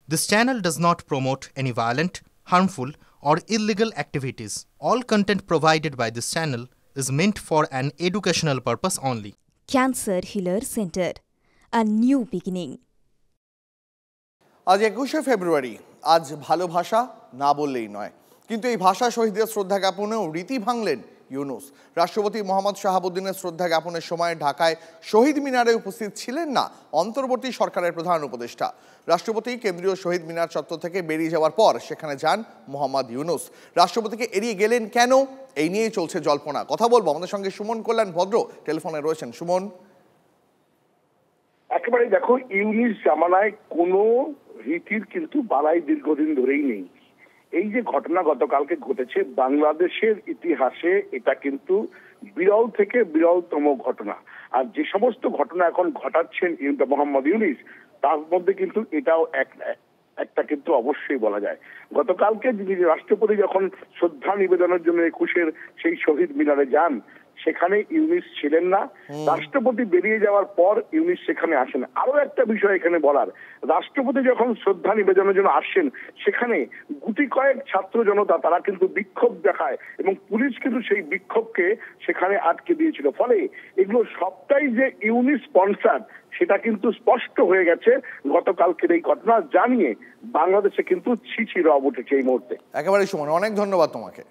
This channel does not promote any violent, harmful, or illegal activities. All content provided by this channel is meant for an educational purpose only. Cancer Healer Center, a new beginning. আজ 21শে ফেব্রুয়ারি। আজ ভালো ভাষা না বললেই নয়, কিন্তু এই ভাষা শহীদদের শ্রদ্ধা জ্ঞাপনেও রীতি ভাঙলেন ইউনূস। রাষ্ট্রপতি মোহাম্মদ শাহাবুদ্দিনের শ্রদ্ধা জ্ঞাপনের সময় ঢাকায় শহীদ মিনারে উপস্থিত ছিলেন না অন্তর্বর্তী সরকারের প্রধান উপদেষ্টা। রাষ্ট্রপতি কেন্দ্রীয় শহীদ মিনার চত্বর থেকে বেরিয়ে যাওয়ার পর সেখানে যান মোহাম্মদ ইউনূস। রাষ্ট্রপতিকে এড়িয়ে গেলেন কেন, এই নিয়েই চলছে জল্পনা। কথা বলবো আমাদের সঙ্গে সুমন কল্যাণ ভদ্র টেলিফোনে রয়েছেন। সুমন, একেবারে দেখো, ইউনূস জামানায় কোনো রীতির কিন্তু বালাই দীর্ঘদিন ধরেই নেই। এই যে ঘটনা গতকালকে ঘটেছে বাংলাদেশের ইতিহাসে, এটা কিন্তু বিরল থেকে বিরলতম ঘটনা। আর যে সমস্ত ঘটনা এখন ঘটাচ্ছেন মোহাম্মদ ইউনূস, তার মধ্যে কিন্তু এটাও একটা কিন্তু অবশ্যই বলা যায়। গতকালকে রাষ্ট্রপতি যখন শ্রদ্ধা নিবেদনের জন্য 21-এর সেই শহীদ মিনারে যান, সেখানে ইউনূস ছিলেন না। রাষ্ট্রপতি বেরিয়ে যাওয়ার পর ইউনূস সেখানে আসেন। আরো একটা বিষয় এখানে বলার, রাষ্ট্রপতি যখন শ্রদ্ধা নিবেদনের জন্য আসেন, সেখানে গুটি কয়েক ছাত্র জনতা তারা কিন্তু বিক্ষোভ দেখায় এবং পুলিশ কিন্তু সেই বিক্ষোভকে সেখানে আটকে দিয়েছিল। ফলে এগুলো সবটাই যে ইউনূস স্পন্সার সেটা কিন্তু স্পষ্ট হয়ে গেছে গতকালকের এই ঘটনা জানিয়ে বাংলাদেশে কিন্তু ছিছি রব উঠেছে এই মুহূর্তে। একেবারে সুমন, অনেক ধন্যবাদ তোমাকে।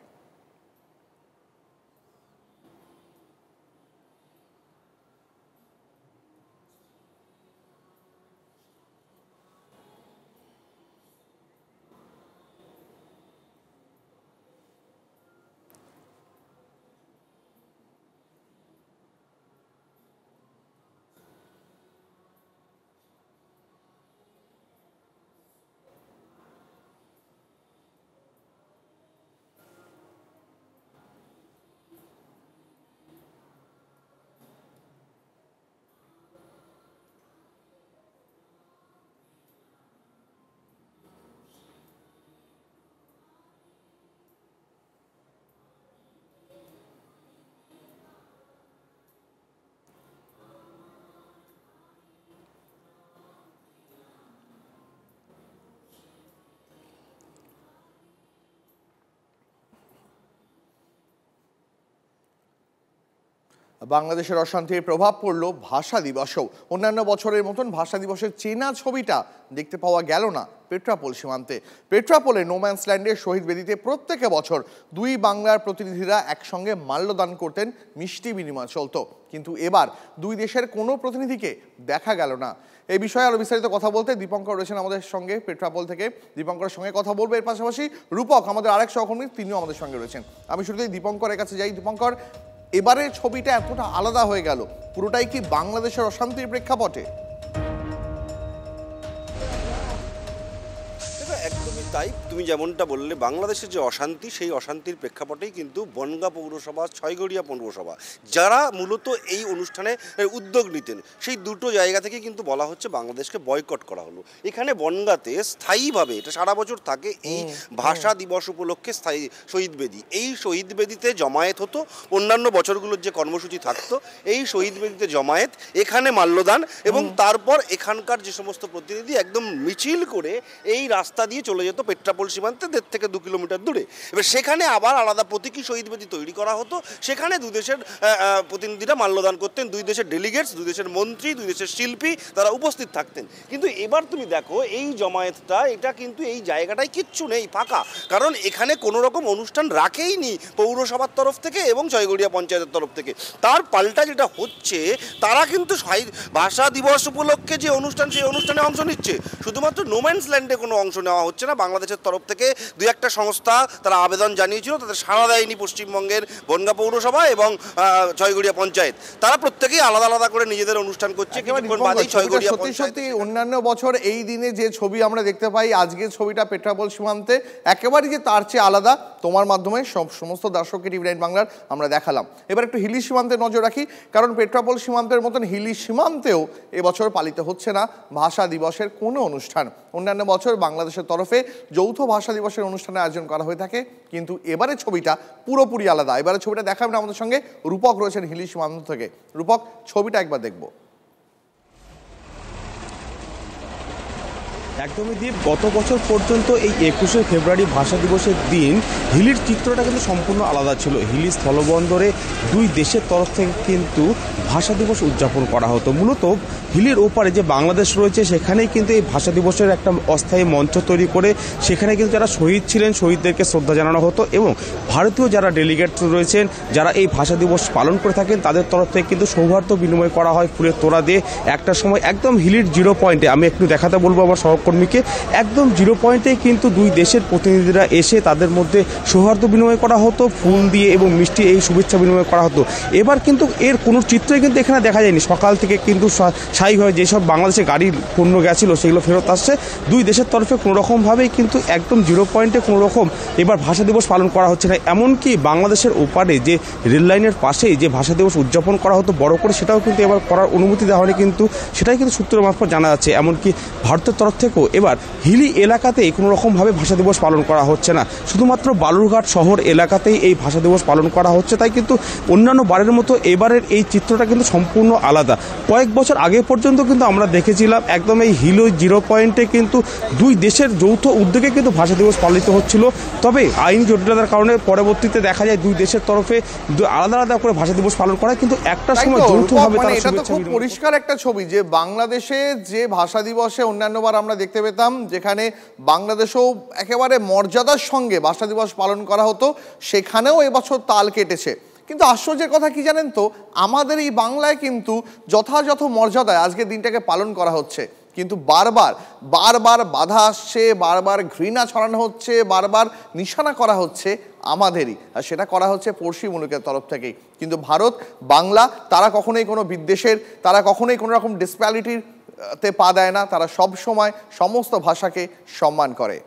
বাংলাদেশের অশান্তির প্রভাব পড়ল ভাষা দিবসেও। অন্যান্য বছরের মতন ভাষা দিবসের চেনা ছবিটা দেখতে পাওয়া গেল না পেট্রাপোল সীমান্তে। পেট্রাপোলে নোম্যান্সল্যান্ডের শহীদ বেদিতে প্রত্যেক বছর দুই বাংলার প্রতিনিধিরা একসঙ্গে মাল্যদান করতেন, মিষ্টি বিনিময় চলত। কিন্তু এবার দুই দেশের কোনো প্রতিনিধিকে দেখা গেল না। এই বিষয়ে আরো বিস্তারিত কথা বলতে দীপঙ্কর রয়েছেন আমাদের সঙ্গে পেট্রাপোল থেকে। দীপঙ্করের সঙ্গে কথা বলবো। এর পাশাপাশি রূপক, আমাদের আরেক সহকর্মী, তিনিও আমাদের সঙ্গে রয়েছেন। আমি শুরুতেই দীপঙ্করের কাছে যাই। দীপঙ্কর, এবারের ছবিটা এতটা আলাদা হয়ে গেল, পুরোটাই কি বাংলাদেশের অশান্তির প্রেক্ষাপটে? একদমই তাই। তুমি যেমনটা বললে, বাংলাদেশের যে অশান্তি, সেই অশান্তির প্রেক্ষাপটেই কিন্তু বনগাঁ পৌরসভা, ছয়গড়িয়া পৌরসভা যারা মূলত এই অনুষ্ঠানে উদ্যোগ নিতেন, সেই দুটো জায়গা থেকে কিন্তু বলা হচ্ছে বাংলাদেশকে বয়কট করা হলো। এখানে বনগাঁতে স্থায়ীভাবে, এটা সারা বছর থাকে, এই ভাষা দিবস উপলক্ষে স্থায়ী শহীদ বেদি, এই শহীদ বেদিতে জমায়েত হতো। অন্যান্য বছরগুলোর যে কর্মসূচি থাকতো, এই শহীদ বেদিতে জমায়েত, এখানে মাল্যদান, এবং তারপর এখানকার যে সমস্ত প্রতিনিধি একদম মিছিল করে এই রাস্তা দিয়ে চলে যেত পেট্রাপোল সীমান্তে 1.5 থেকে 2 কিলোমিটার দূরে। এবার সেখানে আবার আলাদা প্রতীকী শহীদ বেদি তৈরি করা হতো। সেখানে দুই দেশের প্রতিনিধিরা মাল্যদান করতেন, দুই দেশের ডেলিগেটস, দুই দেশের মন্ত্রী, দুই দেশের শিল্পী, তারা উপস্থিত থাকতেন। কিন্তু এবার তুমি দেখো এই জমায়েতটা, এটা কিন্তু এই জায়গাটায় কিচ্ছু নেই, ফাঁকা। কারণ এখানে কোনো রকম অনুষ্ঠান রাখেইনি পৌরসভার তরফ থেকে এবং ছয়গড়িয়া পঞ্চায়েতের তরফ থেকে। তার পাল্টা যেটা হচ্ছে, তারা কিন্তু ভাষা দিবস উপলক্ষে যে অনুষ্ঠান, সেই অনুষ্ঠানে অংশ নিচ্ছে। শুধুমাত্র নোম্যান্সল্যান্ডে কোনো অংশ নেওয়া হচ্ছে না। বাংলাদেশের তরফ থেকে দুই একটা সংস্থা তারা আবেদন জানিয়েছিল, তাদের সাড়া দেয়নি পশ্চিমবঙ্গের বনগাঁ পৌরসভা এবং ছয়গড়িয়া পঞ্চায়েত। তারা প্রত্যেকেই আলাদা আলাদা করে নিজেদের অনুষ্ঠান করছে। সত্যি অন্যান্য বছর এই দিনে যে ছবি আমরা দেখতে পাই, আজকের ছবিটা পেট্রাপোল সীমান্তে একেবারে যে তার চেয়ে আলাদা, তোমার মাধ্যমে সমস্ত দর্শককে টিভি9 বাংলার আমরা দেখালাম। এবার একটু হিলি সীমান্তে নজর রাখি, কারণ পেট্রাপোল সীমান্তের মতন হিলি সীমান্তেও এবছর পালিত হচ্ছে না ভাষা দিবসের কোনো অনুষ্ঠান। অন্যান্য বছর বাংলাদেশের তরফে যৌথ ভাষা দিবসের অনুষ্ঠানের আয়োজন করা হয়ে থাকে, কিন্তু এবারের ছবিটা পুরোপুরি আলাদা। এবারে ছবিটা দেখাবেন আমাদের সঙ্গে রূপক রয়েছেন হিলি সীমান্ত থেকে। রূপক, ছবিটা একবার দেখবো। একদমই দীপ, গত বছর পর্যন্ত এই 21শে ফেব্রুয়ারি ভাষা দিবসের দিন হিলির চিত্রটা কিন্তু সম্পূর্ণ আলাদা ছিল। হিলি স্থলবন্দরে দুই দেশের তরফ থেকে কিন্তু ভাষা দিবস উদযাপন করা হতো। মূলত হিলির ওপারে যে বাংলাদেশ রয়েছে সেখানেই কিন্তু এই ভাষা দিবসের একটা অস্থায়ী মঞ্চ তৈরি করে সেখানে কিন্তু যারা শহীদ ছিলেন শহীদদেরকে শ্রদ্ধা জানানো হতো, এবং ভারতীয় যারা ডেলিগেট রয়েছেন যারা এই ভাষা দিবস পালন করে থাকেন তাদের তরফ থেকে কিন্তু সৌহার্দ্য বিনিময় করা হয় ফুলের তোড়া দিয়ে। একটা সময় একদম হিলির জিরো পয়েন্টে, আমি একটু দেখাতে বলবো আমার সহকর্মীকে, একদম জিরো পয়েন্টেই কিন্তু দুই দেশের প্রতিনিধিরা এসে তাদের মধ্যে সৌহার্দ্য বিনিময় করা হতো, ফুল দিয়ে এবং মিষ্টি এই শুভেচ্ছা বিনিময় করা হতো। এবার কিন্তু এর কোনো চিত্রই কিন্তু এখানে দেখা যায়নি। সকাল থেকে কিন্তু স্বাভাবিকভাবে যেসব বাংলাদেশে গাড়ির পণ্য গেছিলো সেগুলো ফেরত আসছে। দুই দেশের তরফে কোনো রকমভাবেই কিন্তু একদম জিরো পয়েন্টে কোনো রকম এবার ভাষা দিবস পালন করা হচ্ছে না। এমনকি বাংলাদেশের ওপারে যে রেল লাইনের পাশেই যে ভাষা দিবস উদযাপন করা হতো বড় করে, সেটাও কিন্তু এবার করার অনুমতি দেওয়া হয়নি, কিন্তু সেটাই কিন্তু সূত্র মারফত জানা যাচ্ছে। এমনকি ভারতের তরফ থেকেও এবার হিলি এলাকাতেই কোনো রকমভাবে ভাষা দিবস পালন করা হচ্ছে না, শুধুমাত্র বালুরঘাট শহর এলাকাতেই এই ভাষা দিবস পালন করা হচ্ছে। তাই কিন্তু অন্যান্য বারের মতো এবারের এই চিত্রটা কিন্তু সম্পূর্ণ আলাদা। কয়েক বছর আগে পর্যন্ত কিন্তু আমরা দেখেছিলাম একদম এই হিলি জিরো পয়েন্টে কিন্তু দুই দেশের যৌথ উদ্যোগে কিন্তু ভাষা দিবস পালিত হচ্ছিল। তবে আইনি জটিলতার কারণে পরবর্তীতে দেখা যায় দুই দেশের তরফে আলাদা আলাদা করে ভাষা দিবস পালন করা, কিন্তু একটা সময় যৌথভাবে তারা এটা তো খুব পরিষ্কার একটা ছবি যে বাংলাদেশে যে ভাষা দিবসে অন্যান্যবার আমরা দেখতে পেতাম যেখানে বাংলাদেশেও একেবারে মর্যাদার সঙ্গে ভাষা দিবস পালন করা হতো, সেখানেও এবছর তাল কেটেছে। কিন্তু আশ্চর্যের কথা কি জানেন তো, আমাদের এই বাংলায় কিন্তু যথাযথ মর্যাদায় আজকের দিনটাকে পালন করা হচ্ছে, কিন্তু বারবার বারবার বাধা আসছে, বারবার ঘৃণা ছড়ানো হচ্ছে, বারবার নিশানা করা হচ্ছে আমাদেরই, আর সেটা করা হচ্ছে পড়শি মুলুকের তরফ থেকেই। কিন্তু ভারত বাংলা তারা কখনোই কোনো বিদ্বেষের, তারা কখনোই কোনো রকম ডিসপ্যারিটিতে পা দেয় না, তারা সব সময় সমস্ত ভাষাকে সম্মান করে।